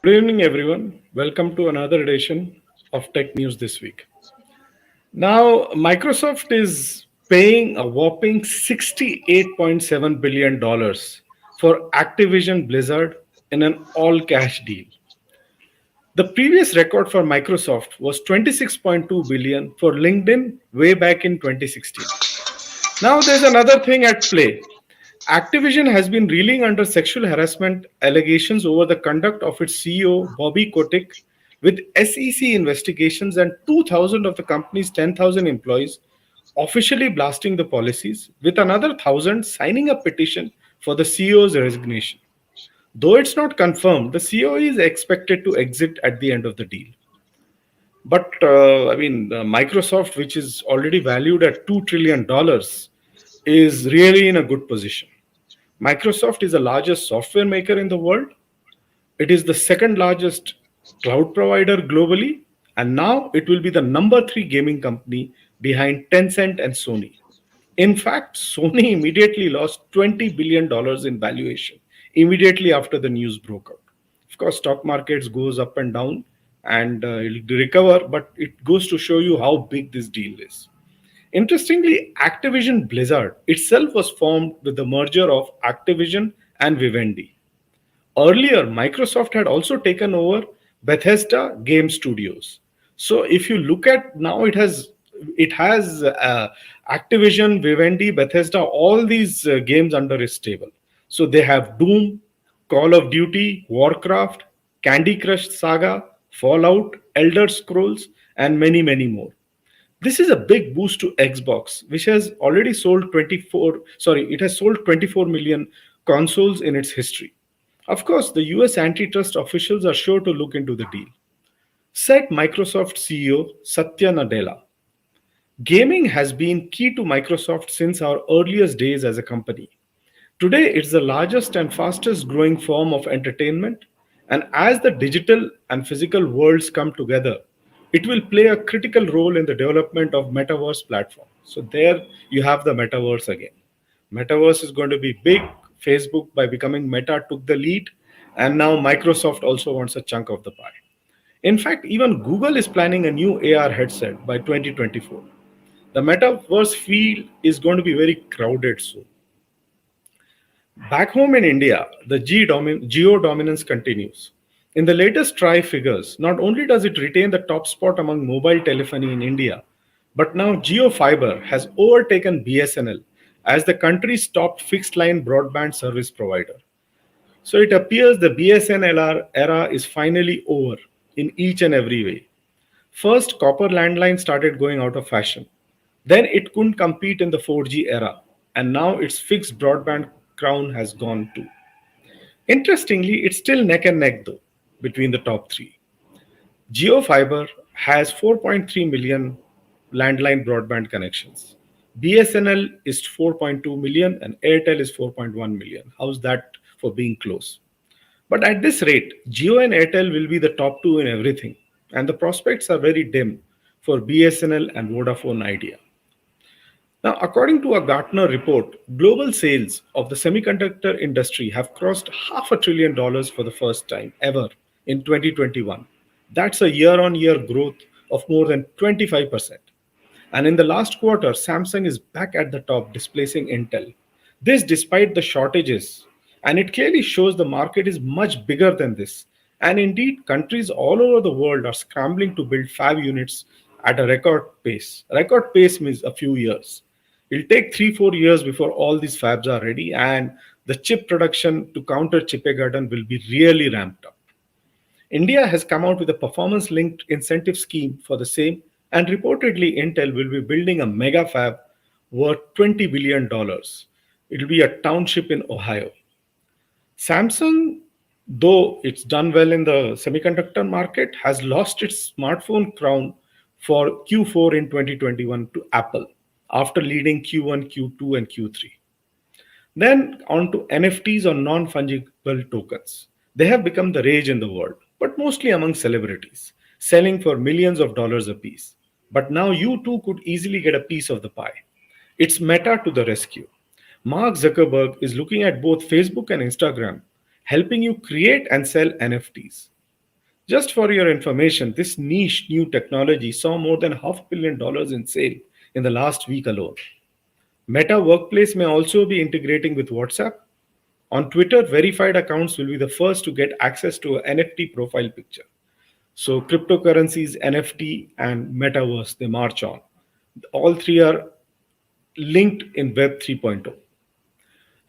Good evening, everyone. Welcome to another edition of Tech News this week. Now, Microsoft is paying a whopping $68.7 billion for Activision Blizzard in an all cash deal. The previous record for Microsoft was 26.2 billion for LinkedIn way back in 2016. Now, there's another thing at play. Activision has been reeling under sexual harassment allegations over the conduct of its CEO, Bobby Kotick, with SEC investigations and 2,000 of the company's 10,000 employees officially blasting the policies, with another 1,000 signing a petition for the CEO's resignation. Though it's not confirmed, the CEO is expected to exit at the end of the deal. But Microsoft, which is already valued at $2 trillion, is really in a good position. Microsoft is the largest software maker in the world. It is the second largest cloud provider globally. And now it will be the number three gaming company behind Tencent and Sony. In fact, Sony immediately lost $20 billion in valuation immediately after the news broke out. Of course, stock markets goes up and down and it'll recover, but it goes to show you how big this deal is. Interestingly, Activision Blizzard itself was formed with the merger of Activision and Vivendi. Earlier, Microsoft had also taken over Bethesda Game Studios. So if you look at now, it has Activision, Vivendi, Bethesda, all these games under its table. So they have Doom, Call of Duty, Warcraft, Candy Crush Saga, Fallout, Elder Scrolls, and many, many more. This is a big boost to Xbox, which has already sold 24 million consoles in its history. Of course, the US antitrust officials are sure to look into the deal. Said Microsoft CEO Satya Nadella. Gaming has been key to Microsoft since our earliest days as a company. Today, it's the largest and fastest growing form of entertainment, and as the digital and physical worlds come together, it will play a critical role in the development of metaverse platform. So there you have the metaverse again. Metaverse is going to be big. Facebook, by becoming Meta, took the lead, and now Microsoft also wants a chunk of the pie. In fact, even Google is planning a new AR headset by 2024. The metaverse field is going to be very crowded soon. Back home in India, the geo dominance continues. In the latest TRI figures, not only does it retain the top spot among mobile telephony in India, but now Jio Fiber has overtaken BSNL as the country's top fixed line broadband service provider. So it appears the BSNL era is finally over in each and every way. First, copper landline started going out of fashion. Then it couldn't compete in the 4G era, and now its fixed broadband crown has gone too. Interestingly, it's still neck and neck though between the top three. Jio Fiber has 4.3 million landline broadband connections. BSNL is 4.2 million and Airtel is 4.1 million. How's that for being close? But at this rate, Jio and Airtel will be the top two in everything, and the prospects are very dim for BSNL and Vodafone Idea. Now, according to a Gartner report, global sales of the semiconductor industry have crossed $500 billion for the first time ever in 2021. That's a year on year growth of more than 25%. And in the last quarter, Samsung is back at the top, displacing Intel. This despite the shortages. And it clearly shows the market is much bigger than this. And indeed, countries all over the world are scrambling to build fab units at a record pace. Record pace means a few years. It'll take 3-4 years before all these fabs are ready, and the chip production to counter Chippegarden will be really ramped up. India has come out with a performance linked incentive scheme for the same, and reportedly, Intel will be building a mega fab worth $20 billion. It'll be a township in Ohio. Samsung, though it's done well in the semiconductor market, has lost its smartphone crown for Q4 in 2021 to Apple after leading Q1, Q2, and Q3. Then on to NFTs or non fungible tokens. They have become the rage in the world, but mostly among celebrities, selling for millions of dollars apiece. But now you too could easily get a piece of the pie. It's Meta to the rescue. Mark Zuckerberg is looking at both Facebook and Instagram, helping you create and sell NFTs. Just for your information, this niche new technology saw more than $500 million in sale in the last week alone. Meta Workplace may also be integrating with WhatsApp. On Twitter, verified accounts will be the first to get access to an NFT profile picture. So, cryptocurrencies, NFT, and metaverse, they march on. All three are linked in Web 3.0.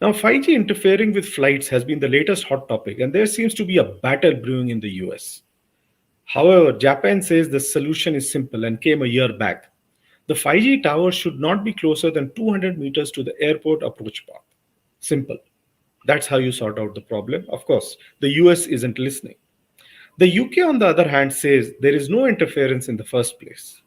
Now, 5G interfering with flights has been the latest hot topic, and there seems to be a battle brewing in the US. However, Japan says the solution is simple and came a year back. The 5G tower should not be closer than 200 meters to the airport approach path. Simple. That's how you sort out the problem. Of course, the US isn't listening. The UK, on the other hand, says there is no interference in the first place.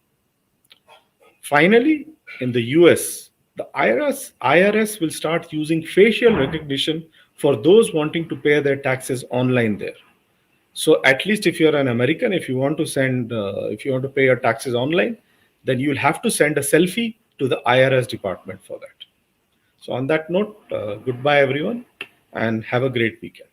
Finally, in the US, the IRS will start using facial recognition for those wanting to pay their taxes online there. So at least if you're an American, if you want to pay your taxes online, then you'll have to send a selfie to the IRS department for that. So on that note, goodbye everyone, and have a great weekend.